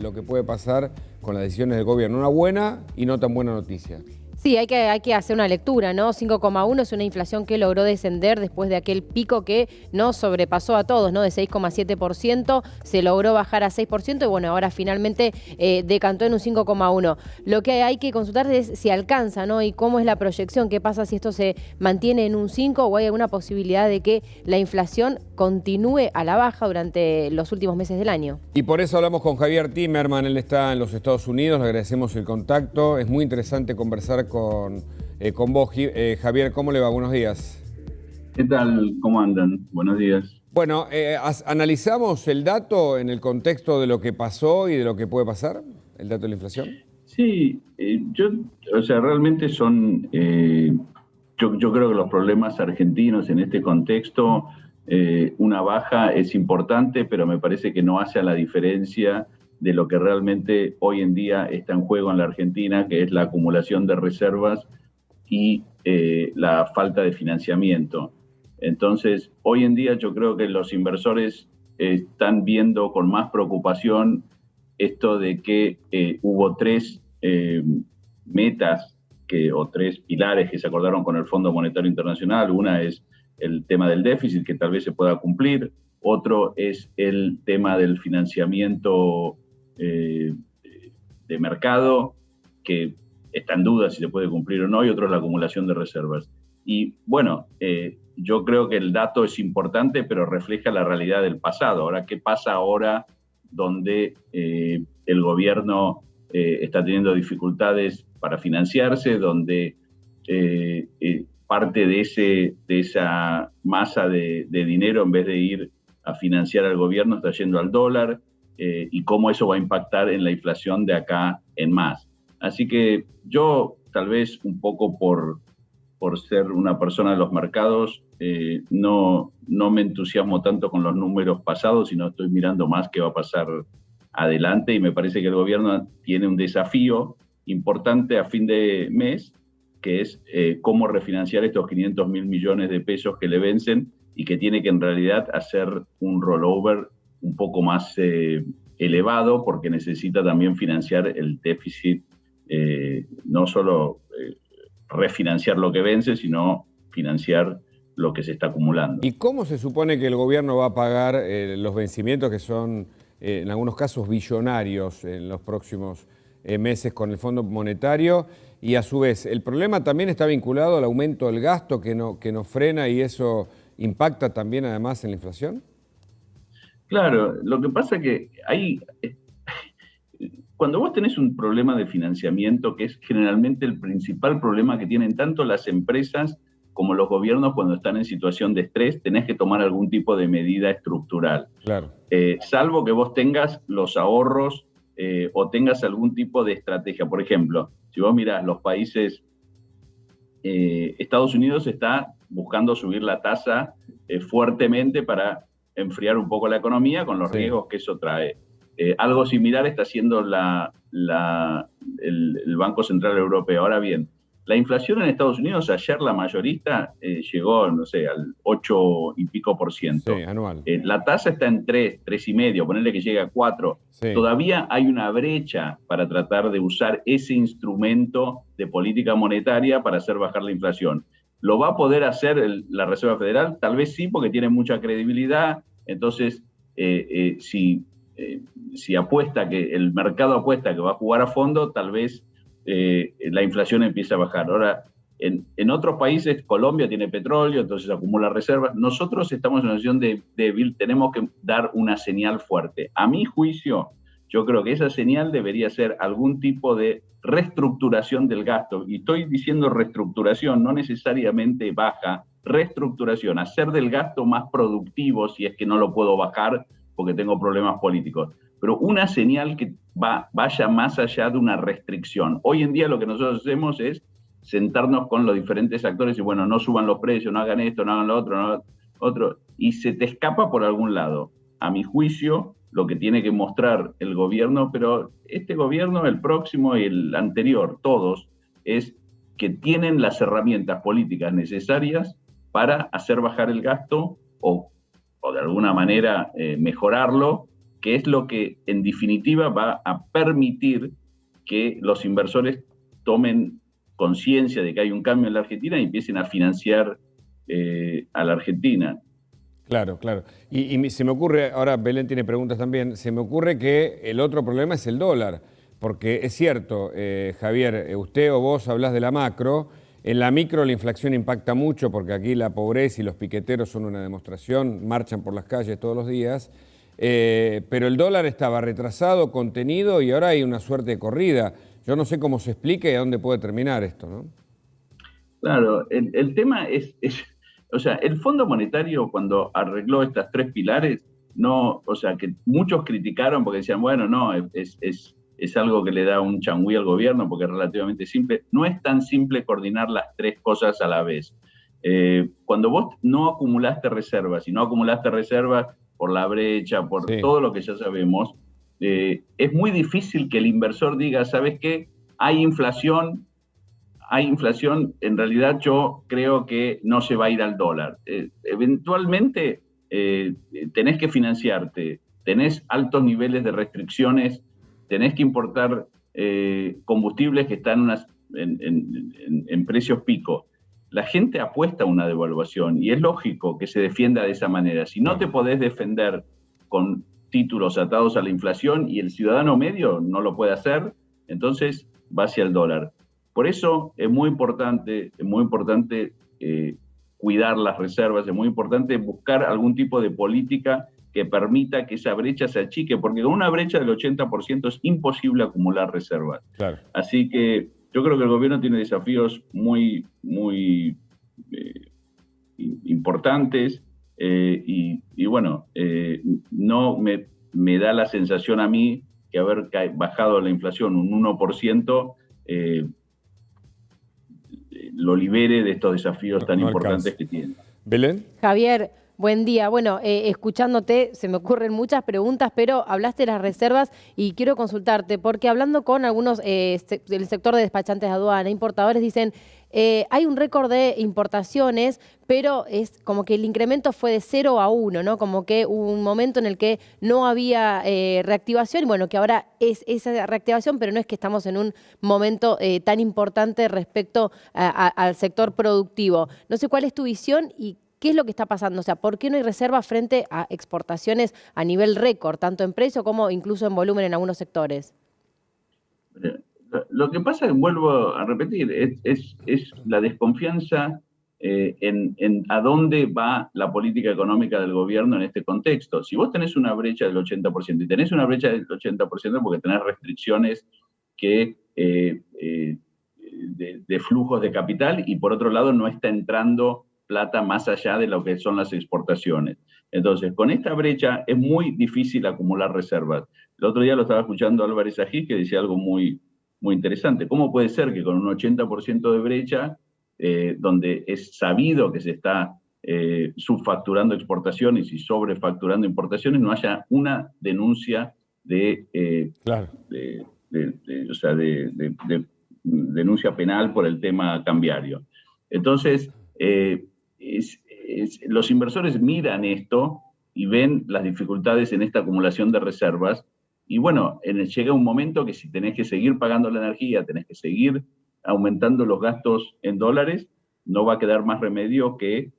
Lo que puede pasar con las decisiones del gobierno. Una buena y no tan buena noticia. Sí, hay que hacer una lectura, ¿no? 5,1 es una inflación que logró descender después de aquel pico que nos sobrepasó a todos, ¿no? De 6,7%, se logró bajar a 6% y bueno, ahora finalmente decantó en un 5,1. Lo que hay que consultar es si alcanza, ¿no? Y cómo es la proyección, qué pasa si esto se mantiene en un 5 o hay alguna posibilidad de que la inflación continúe a la baja durante los últimos meses del año. Y por eso hablamos con Javier Timerman, él está en los Estados Unidos, le agradecemos el contacto. Es muy interesante conversar con vos, Javier. ¿Cómo le va? Buenos días. ¿Qué tal? ¿Cómo andan? Buenos días. Bueno, analizamos el dato en el contexto de lo que pasó y de lo que puede pasar, el dato de la inflación. Sí, realmente son, yo creo que los problemas argentinos en este contexto, una baja es importante, pero me parece que no hace a la diferencia de lo que realmente hoy en día está en juego en la Argentina, que es la acumulación de reservas y la falta de financiamiento. Entonces, hoy en día yo creo que los inversores están viendo con más preocupación esto de que hubo tres metas o tres pilares que se acordaron con el Fondo Monetario Internacional. Una es el tema del déficit, que tal vez se pueda cumplir. Otro es el tema del financiamiento de mercado, que está en duda si se puede cumplir o no, y otro es la acumulación de reservas. Y bueno, yo creo que el dato es importante, pero refleja la realidad del pasado. Ahora, ¿qué pasa ahora donde el gobierno está teniendo dificultades para financiarse, donde parte de esa masa de dinero, en vez de ir a financiar al gobierno, está yendo al dólar, y cómo eso va a impactar en la inflación de acá en más? Así que yo, tal vez un poco por ser una persona de los mercados, no me entusiasmo tanto con los números pasados, sino estoy mirando más qué va a pasar adelante, y me parece que el gobierno tiene un desafío importante a fin de mes, que es cómo refinanciar estos 500.000 millones de pesos que le vencen, y que tiene que en realidad hacer un rollover un poco más elevado, porque necesita también financiar el déficit, no solo refinanciar lo que vence, sino financiar lo que se está acumulando. ¿Y cómo se supone que el gobierno va a pagar los vencimientos, que son en algunos casos billonarios, en los próximos meses con el Fondo Monetario? Y a su vez, el problema también está vinculado al aumento del gasto que no frena, y eso impacta también además en la inflación. Claro, lo que pasa es que cuando vos tenés un problema de financiamiento, que es generalmente el principal problema que tienen tanto las empresas como los gobiernos cuando están en situación de estrés, tenés que tomar algún tipo de medida estructural. Claro. Salvo que vos tengas los ahorros o tengas algún tipo de estrategia. Por ejemplo, si vos mirás los países, Estados Unidos está buscando subir la tasa fuertemente para enfriar un poco la economía, con los riesgos que eso trae. Algo similar está haciendo el Banco Central Europeo. Ahora bien, la inflación en Estados Unidos, ayer la mayorista llegó, no sé, al 8 y pico %. Sí, anual. La tasa está en 3,5, ponerle que llegue a 4. Sí. Todavía hay una brecha para tratar de usar ese instrumento de política monetaria para hacer bajar la inflación. ¿Lo va a poder hacer la Reserva Federal? Tal vez sí, porque tiene mucha credibilidad. Entonces, si apuesta, que el mercado apuesta que va a jugar a fondo, tal vez la inflación empieza a bajar. Ahora, en otros países, Colombia tiene petróleo, entonces acumula reservas. Nosotros estamos en una situación débil, tenemos que dar una señal fuerte. A mi juicio, yo creo que esa señal debería ser algún tipo de reestructuración del gasto. Y estoy diciendo reestructuración, no necesariamente baja, reestructuración, hacer del gasto más productivo, si es que no lo puedo bajar porque tengo problemas políticos. Pero una señal que vaya más allá de una restricción. Hoy en día lo que nosotros hacemos es sentarnos con los diferentes actores y bueno, no suban los precios, no hagan esto, no hagan lo otro, y se te escapa por algún lado. A mi juicio, lo que tiene que mostrar el gobierno, pero este gobierno, el próximo y el anterior, todos, es que tienen las herramientas políticas necesarias para hacer bajar el gasto o de alguna manera mejorarlo, que es lo que en definitiva va a permitir que los inversores tomen conciencia de que hay un cambio en la Argentina y empiecen a financiar a la Argentina. Claro, claro. Y se me ocurre, ahora Belén tiene preguntas también, se me ocurre que el otro problema es el dólar, porque es cierto, Javier, usted o vos hablás de la macro, en la micro la inflación impacta mucho porque aquí la pobreza y los piqueteros son una demostración, marchan por las calles todos los días, pero el dólar estaba retrasado, contenido y ahora hay una suerte de corrida. Yo no sé cómo se explica y a dónde puede terminar esto, ¿no? Claro, el tema o sea, el Fondo Monetario cuando arregló estas tres pilares, no, o sea, que muchos criticaron porque decían, bueno, no, es algo que le da un changüí al gobierno porque es relativamente simple. No es tan simple coordinar las tres cosas a la vez. Cuando vos no acumulaste reservas, y no acumulaste reservas por la brecha, por todo lo que ya sabemos, es muy difícil que el inversor diga, ¿sabes qué? Hay inflación, en realidad yo creo que no se va a ir al dólar. Eventualmente tenés que financiarte, tenés altos niveles de restricciones, tenés que importar combustibles que están en precios pico. La gente apuesta a una devaluación y es lógico que se defienda de esa manera. Si no te podés defender con títulos atados a la inflación y el ciudadano medio no lo puede hacer, entonces va hacia el dólar. Por eso es muy importante cuidar las reservas, es muy importante buscar algún tipo de política que permita que esa brecha se achique, porque con una brecha del 80% es imposible acumular reservas. Claro. Así que yo creo que el gobierno tiene desafíos muy importantes y bueno, no me da la sensación a mí que haber bajado la inflación un 1% lo libere de estos desafíos tan importantes que tiene. ¿Belén? Javier, buen día. Bueno, escuchándote se me ocurren muchas preguntas, pero hablaste de las reservas y quiero consultarte, porque hablando con algunos del sector de despachantes de aduana, importadores, dicen, hay un récord de importaciones, pero es como que el incremento fue de 0 a 1, ¿no? Como que hubo un momento en el que no había reactivación, y bueno, que ahora es esa reactivación, pero no es que estamos en un momento tan importante respecto al sector productivo. No sé cuál es tu visión y ¿qué es lo que está pasando? O sea, ¿por qué no hay reserva frente a exportaciones a nivel récord, tanto en precio como incluso en volumen en algunos sectores? Lo que pasa, vuelvo a repetir, es la desconfianza en a dónde va la política económica del gobierno en este contexto. Si vos tenés una brecha del 80%, y tenés una brecha del 80% porque tenés restricciones que de flujos de capital y por otro lado no está entrando plata más allá de lo que son las exportaciones. Entonces, con esta brecha es muy difícil acumular reservas. El otro día lo estaba escuchando Álvarez Agis que decía algo muy interesante. ¿Cómo puede ser que con un 80% de brecha, donde es sabido que se está subfacturando exportaciones y sobrefacturando importaciones, no haya una denuncia denuncia penal por el tema cambiario? Entonces, los inversores miran esto y ven las dificultades en esta acumulación de reservas y bueno, llega un momento que si tenés que seguir pagando la energía, tenés que seguir aumentando los gastos en dólares, no va a quedar más remedio que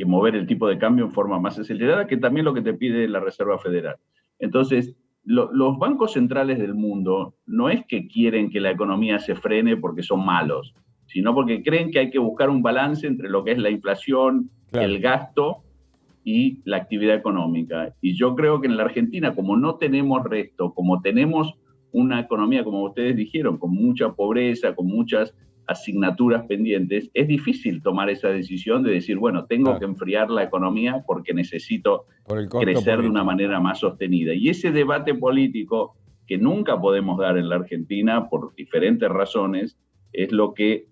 mover el tipo de cambio en forma más acelerada, que también lo que te pide la Reserva Federal. Entonces, los bancos centrales del mundo no es que quieren que la economía se frene porque son malos, sino porque creen que hay que buscar un balance entre lo que es la inflación, el gasto y la actividad económica. Y yo creo que en la Argentina, como no tenemos resto, como tenemos una economía, como ustedes dijeron, con mucha pobreza, con muchas asignaturas pendientes, es difícil tomar esa decisión de decir, bueno, tengo que enfriar la economía porque necesito crecer de una manera más sostenida. Y ese debate político que nunca podemos dar en la Argentina por diferentes razones, es lo que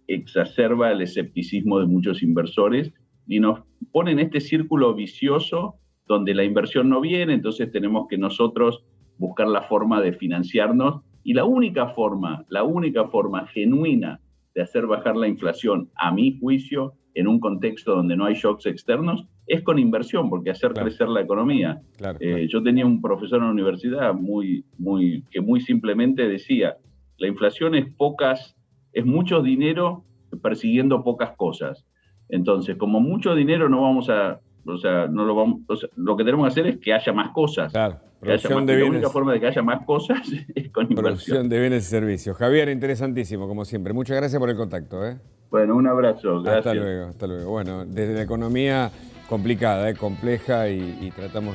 exacerba el escepticismo de muchos inversores y nos pone en este círculo vicioso donde la inversión no viene, entonces tenemos que nosotros buscar la forma de financiarnos y la única forma genuina de hacer bajar la inflación, a mi juicio, en un contexto donde no hay shocks externos, es con inversión, porque hacer crecer la economía. Yo tenía un profesor en la universidad que muy simplemente decía, la inflación es mucho dinero persiguiendo pocas cosas. Entonces, como mucho dinero no vamos a, lo que tenemos que hacer es que haya más cosas. Claro, la única forma de que haya más cosas es con inversión. Producción de bienes y servicios. Javier, interesantísimo, como siempre. Muchas gracias por el contacto. Bueno, un abrazo. Gracias. Hasta luego, hasta luego. Bueno, desde la economía complicada, compleja y tratamos